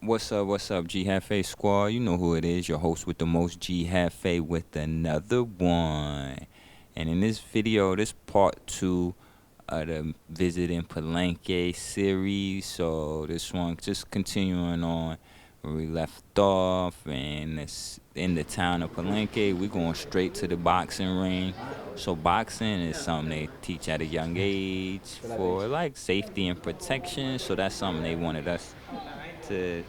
What's up, G Hafe Squad? You know who it is, your host with the most, G Hafe, with another one. And in this video, this part two of the Visiting Palenque series. So this one just continuing on where we left off, and it's in the town of Palenque. We're going straight to the boxing ring. So boxing is something they teach at a young age for like safety and protection. So that's something they wanted us to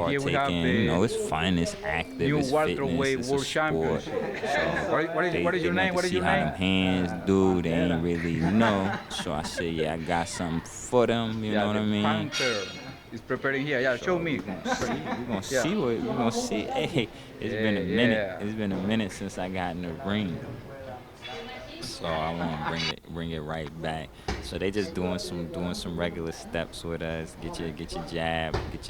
Here we partake have in. You know, the it's fun, it's active, new it's fitness, welterweight it's a world sport. championship. So they What is they your want name? to What is see your how name? them hands do. They ain't really know. So I said, yeah, I got something for them. You know Yeah, what the I mean? Panther is preparing here. Yeah, show So me. we're gonna see. We're gonna Yeah, see what we're gonna see. Hey, it's been a minute. yeah. It's been a minute since I got in the ring. So I want to bring it right back. So they just doing some regular steps with us. Get your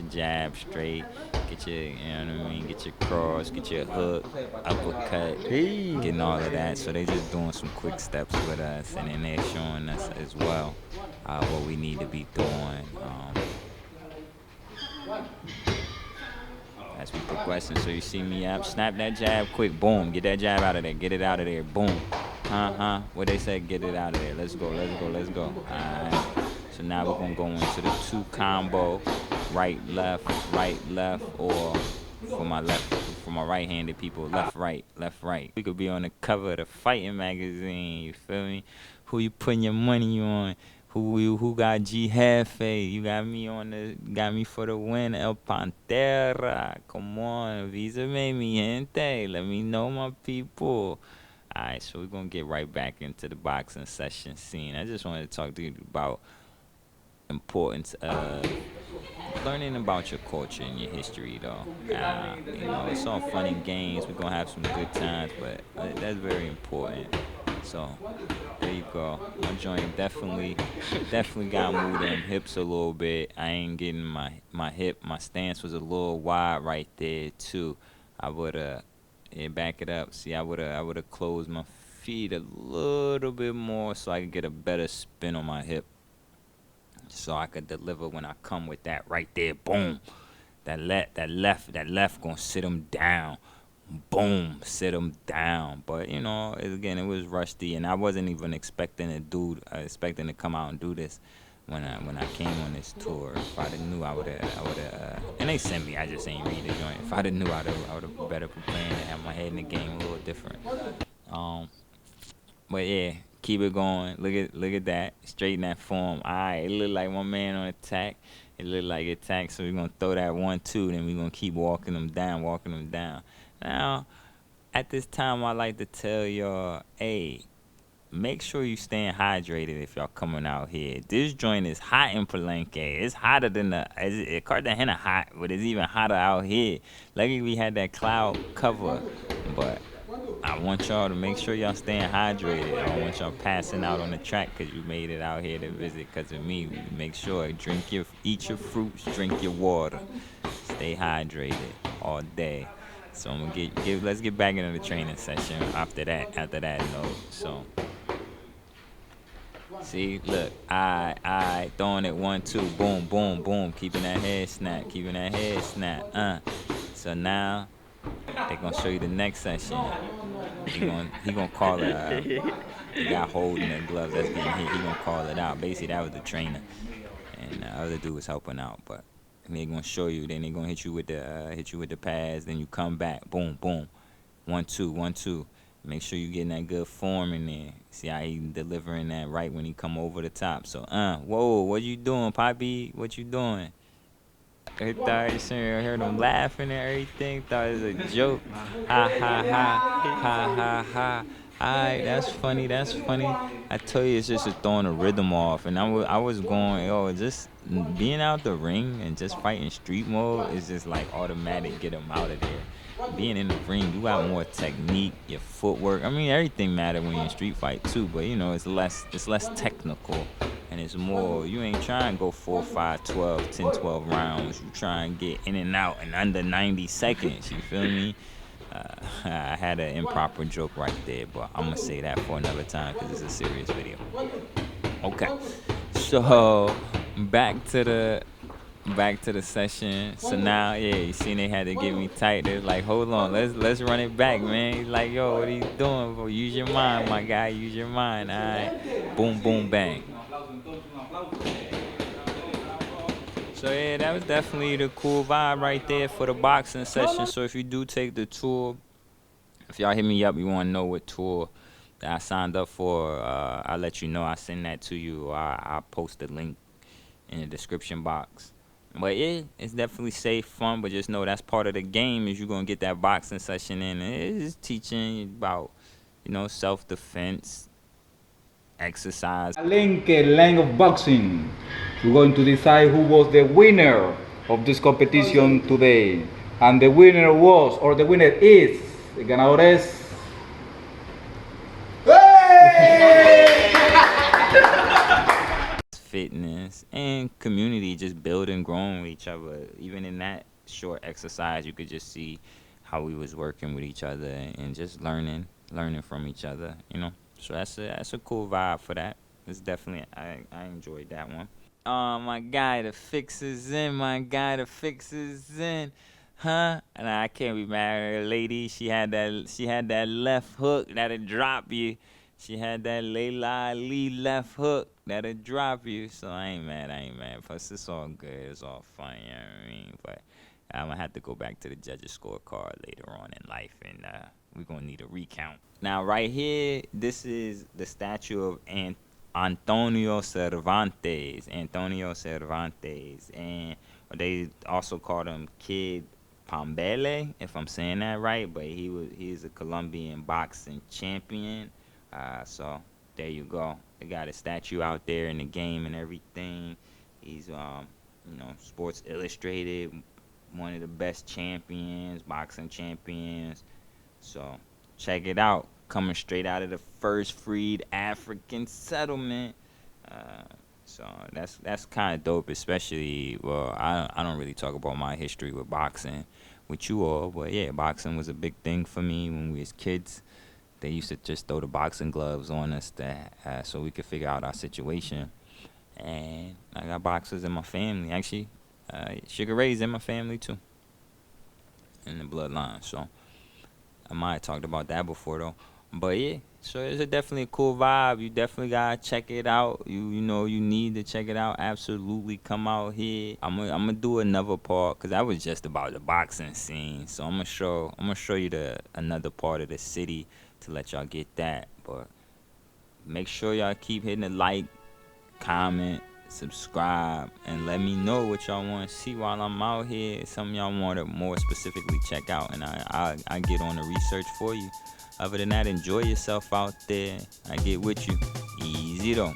jab straight. Get your, you know what I mean. Get your cross. Get your hook, uppercut. Hey. Getting all of that. So they just doing some quick steps with us, and then they're showing us as well what we need to be doing. As we progressing. So you see me up, snap that jab quick, boom, get that jab out of there, get it out of there, boom. What they said, get it out of there. Let's go. Alright. So now we're gonna go into the two combo, right, left, or for my right-handed people, left, right. We could be on the cover of the fighting magazine, you feel me? Who you putting your money on? Who got G Hefe? You got me for the win, El Pantera. Come on, Visa made me gente. Let me know, my people. Alright, so we're gonna get right back into the boxing session scene. I just wanted to talk to you about importance of learning about your culture and your history, though. It's all fun and games. We're gonna have some good times, but that's very important. So there you go. My joint definitely got moved them hips a little bit. I ain't getting my stance was a little wide right there too. I woulda, yeah, back it up. See, I woulda closed my feet a little bit more so I could get a better spin on my hip, so I could deliver when I come with that right there. Boom. That left gonna sit him down. Boom, sit him down. But again, it was rusty, and I wasn't even expecting to come out and do this when I came on this tour. If I'd have knew, I would have. And they sent me. I just ain't read the joint. If I'd have knew, I would have better prepared and have my head in the game a little different. Um, but yeah, keep it going. Look at that. Straighten that form. Alright, it look like my man on attack. It look like attack. So we're gonna throw that 1-2, then we're gonna keep walking them down. Now, at this time I like to tell y'all, hey, make sure you staying hydrated if y'all coming out here. This joint is hot in Palenque. It's hotter than Cartagena hot, but it's even hotter out here. Luckily we had that cloud cover, but I want y'all to make sure y'all staying hydrated. I don't want y'all passing out on the track because you made it out here to visit because of me. Make sure eat your fruits, drink your water, stay hydrated all day. So I'm gonna let's get back into the training session after that note. So see, look, I throwing it 1-2, boom, boom, boom, keeping that head snap. So now they gonna show you the next session. He gonna call it. The guy holding the gloves that's getting hit. He gonna call it out. Basically, that was the trainer, and the other dude was helping out. But they gonna show you. Then they gonna hit you with the pads. Then you come back. Boom, boom. 1-2, 1-2. Make sure you getting that good form in there. See how he delivering that right when he come over the top. So, whoa, what you doing, Poppy? What you doing? I heard him laughing and everything. Thought it was a joke. Ha ha ha. Alright, that's funny. I tell you, it's just throwing the rhythm off. And I was going, just being out the ring and just fighting street mode is just like automatic. Get him out of there. Being in the ring, you got more technique, your footwork. I mean, everything matter when you're in street fight too. But it's less technical. And it's more, you ain't trying to go 4, 5, 12, 10, 12 rounds. You try and get in and out in under 90 seconds. You feel me? I had an improper joke right there, but I'm going to say that for another time because it's a serious video. Okay. So, back to the back to the session. So now, yeah, you seen they had to get me tight. They're like, hold on, let's run it back, man. He's like, yo, what are you doing, bro? Use your mind, my guy. Use your mind. All right. Boom, boom, bang. So yeah, that was definitely the cool vibe right there for the boxing session. So if you do take the tour, if y'all hit me up, you want to know what tour that I signed up for, I'll let you know. I'll send that to you, or I'll post the link in the description box. But yeah, it's definitely safe, fun, but just know that's part of the game is you're going to get that boxing session in. And it's teaching you about, self-defense, exercise. Palenque line of boxing. We're going to decide who was the winner of this competition today. And the winner was, or the winner is, el ganador es. Fitness and community, just building, growing with each other. Even in that short exercise, you could just see how we was working with each other and just learning from each other. So that's a cool vibe for that. It's definitely I enjoyed that one. My guy, the fix is in. My guy, the fix is in. Huh? And I can't be mad at her lady. She had that left hook that'll drop you. She had that Layla Ali left hook that'll drop you. So I ain't mad. Plus it's all good. It's all fun, you know what I mean? But I'm gonna have to go back to the judges' scorecard later on in life, and we're gonna need a recount. Now right here, this is the statue of Antonio Cervantes, and they also called him Kid Pambele, if I'm saying that right. But he's a Colombian boxing champion. So there you go. They got a statue out there in the game and everything. He's Sports Illustrated, one of the best champions, boxing champions. So check it out. Coming straight out of the first freed African settlement. So that's kind of dope, especially, well, I don't really talk about my history with boxing with you all, but yeah, boxing was a big thing for me when we was kids. They used to just throw the boxing gloves on us so we could figure out our situation. And I got boxers in my family. Actually, Sugar Ray's in my family too, in the bloodline. So I might have talked about that before though. But yeah, so it's definitely a cool vibe. You definitely gotta check it out. You need to check it out. Absolutely, come out here. I'm gonna do another part because that was just about the boxing scene. So I'm gonna show you another part of the city to let y'all get that. But make sure y'all keep hitting the like, comment, subscribe, and let me know what y'all want to see while I'm out here. Something y'all want to more specifically check out, and I get on the research for you. Other than that, enjoy yourself out there. I get with you. Easy though.